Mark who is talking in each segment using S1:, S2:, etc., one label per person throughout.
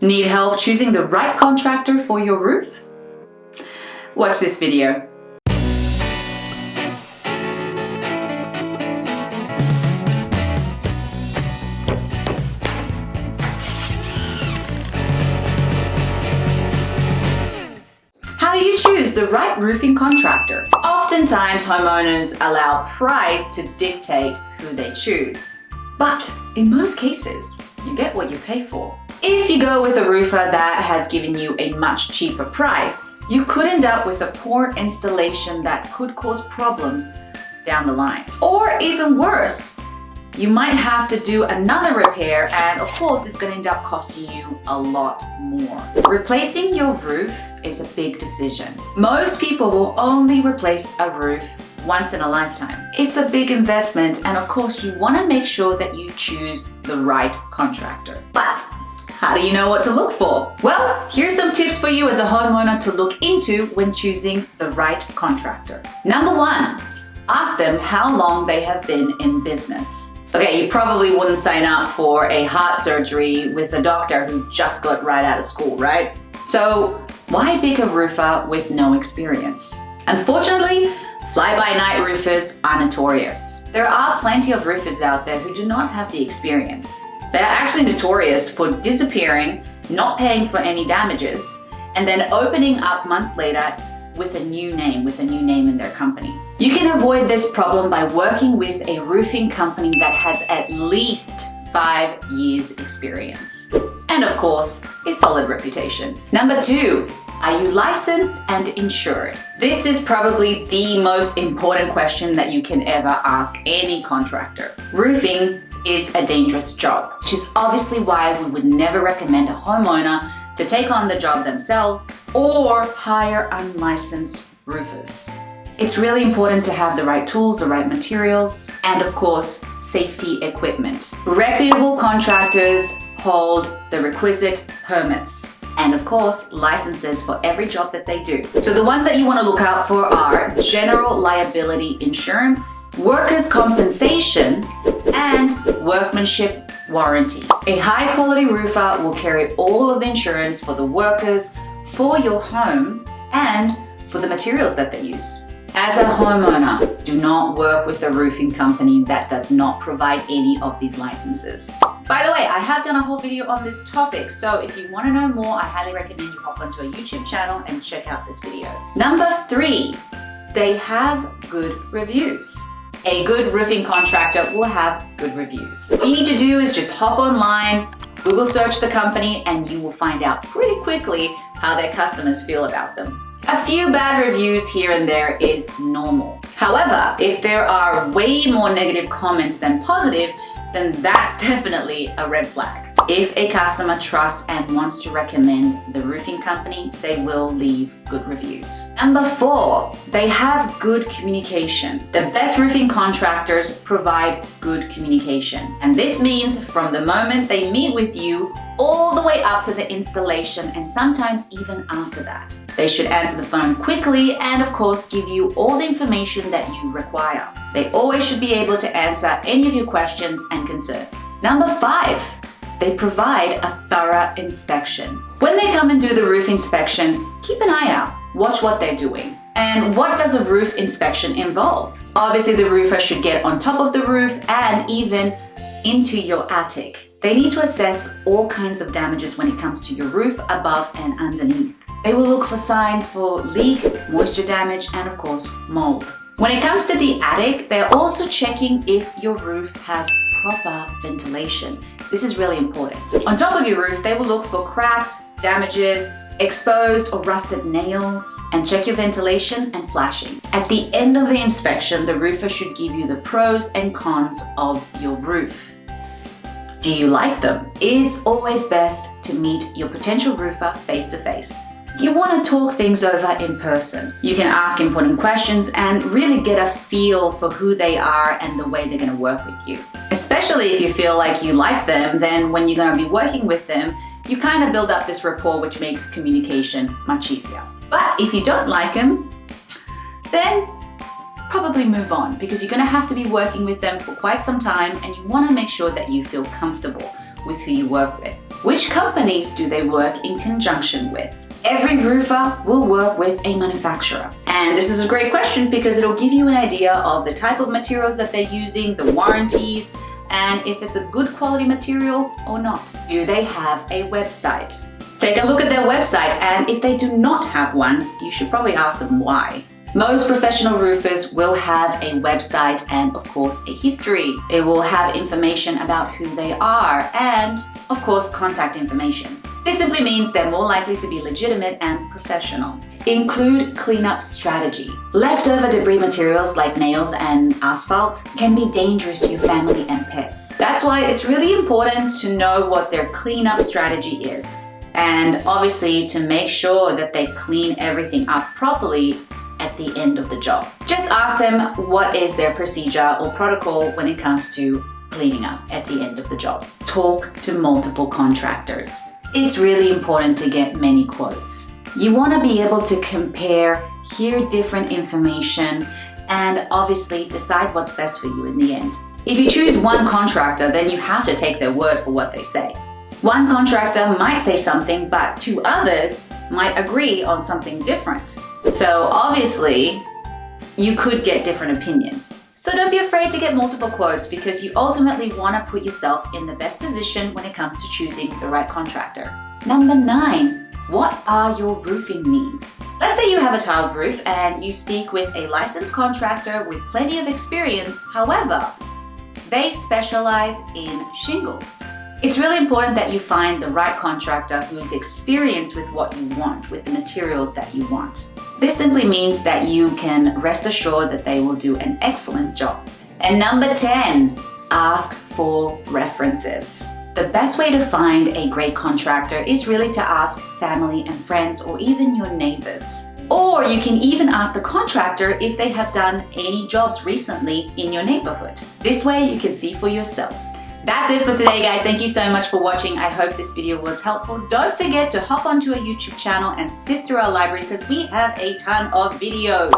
S1: Need help choosing the right contractor for your roof? Watch this video. How do you choose the right roofing contractor? Oftentimes, homeowners allow price to dictate who they choose. But in most cases, you get what you pay for. If you go with a roofer that has given you a much cheaper price, you could end up with a poor installation that could cause problems down the line. Or even worse, you might have to do another repair, and of course it's going to end up costing you a lot more. Replacing your roof is a big decision. Most people will only replace a roof once in a lifetime. It's a big investment, and of course you want to make sure that you choose the right contractor. But how do you know what to look for? Well, here's some tips for you as a homeowner to look into when choosing the right contractor. Number one, ask them how long they have been in business. Okay, you probably wouldn't sign up for a heart surgery with a doctor who just got right out of school, right? So why pick a roofer with no experience? Unfortunately, fly-by-night roofers are notorious. There are plenty of roofers out there who do not have the experience. They are actually notorious for disappearing, not paying for any damages, and then opening up months later with a new name in their company. You can avoid this problem by working with a roofing company that has at least 5 years experience. And of course, a solid reputation. Number two, are you licensed and insured? This is probably the most important question that you can ever ask any contractor. Roofing is a dangerous job, which is obviously why we would never recommend a homeowner to take on the job themselves or hire unlicensed roofers. It's really important to have the right tools, the right materials, and of course, safety equipment. Reputable contractors hold the requisite permits and of course, licenses for every job that they do. So the ones that you want to look out for are general liability insurance, workers' compensation, and workmanship warranty. A high quality roofer will carry all of the insurance for the workers, for your home, and for the materials that they use. As a homeowner, do not work with a roofing company that does not provide any of these licenses. By the way, I have done a whole video on this topic, so if you want to know more, I highly recommend you hop onto a YouTube channel and check out this video. Number three, they have good reviews. A good roofing contractor will have good reviews. What you need to do is just hop online, Google search the company, and you will find out pretty quickly how their customers feel about them. A few bad reviews here and there is normal. However, if there are way more negative comments than positive, then that's definitely a red flag. If a customer trusts and wants to recommend the roofing company, they will leave good reviews. Number four, they have good communication. The best roofing contractors provide good communication. And this means from the moment they meet with you all the way up to the installation, and sometimes even after that. They should answer the phone quickly and of course give you all the information that you require. They always should be able to answer any of your questions and concerns. Number five, they provide a thorough inspection. When they come and do the roof inspection, keep an eye out. Watch what they're doing. And what does a roof inspection involve? Obviously, the roofer should get on top of the roof and even into your attic. They need to assess all kinds of damages when it comes to your roof, above and underneath. They will look for signs for leak, moisture damage, and of course, mold. When it comes to the attic, they're also checking if your roof has proper ventilation. This is really important. On top of your roof, they will look for cracks, damages, exposed or rusted nails, and check your ventilation and flashing. At the end of the inspection, the roofer should give you the pros and cons of your roof. Do you like them? It's always best to meet your potential roofer face to face. You want to talk things over in person. You can ask important questions and really get a feel for who they are and the way they're going to work with you. Especially if you feel like you like them, then when you're going to be working with them, you kind of build up this rapport, which makes communication much easier. But if you don't like them, then probably move on, because you're going to have to be working with them for quite some time and you want to make sure that you feel comfortable with who you work with? Which companies do they work in conjunction with? Every roofer will work with a manufacturer. And this is a great question because it'll give you an idea of the type of materials that they're using, the warranties, and if it's a good quality material or not. Do they have a website? Take a look at their website, and if they do not have one, you should probably ask them why. Most professional roofers will have a website and, of course, a history. They will have information about who they are and, of course, contact information. This simply means they're more likely to be legitimate and professional. Include cleanup strategy. Leftover debris materials like nails and asphalt can be dangerous to your family and pets. That's why it's really important to know what their cleanup strategy is. And obviously to make sure that they clean everything up properly at the end of the job. Just ask them what is their procedure or protocol when it comes to cleaning up at the end of the job. Talk to multiple contractors. It's really important to get many quotes. You want to be able to compare, hear different information, and obviously decide what's best for you in the end. If you choose one contractor, then you have to take their word for what they say. One contractor might say something, but two others might agree on something different. So obviously, you could get different opinions. So don't be afraid to get multiple quotes because you ultimately want to put yourself in the best position when it comes to choosing the right contractor. Number 9. What are your roofing needs? Let's say you have a tiled roof and you speak with a licensed contractor with plenty of experience. However, they specialize in shingles. It's really important that you find the right contractor who is experienced with what you want, with the materials that you want. This simply means that you can rest assured that they will do an excellent job. And number 10, ask for references. The best way to find a great contractor is really to ask family and friends or even your neighbors. Or you can even ask the contractor if they have done any jobs recently in your neighborhood. This way you can see for yourself. That's it for today, guys. Thank you so much for watching. I hope this video was helpful. Don't forget to hop onto our YouTube channel and sift through our library because we have a ton of videos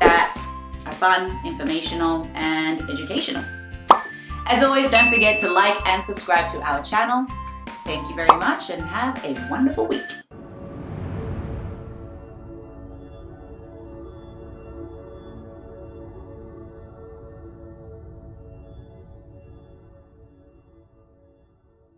S1: that are fun, informational, and educational. As always, don't forget to like and subscribe to our channel. Thank you very much and have a wonderful week.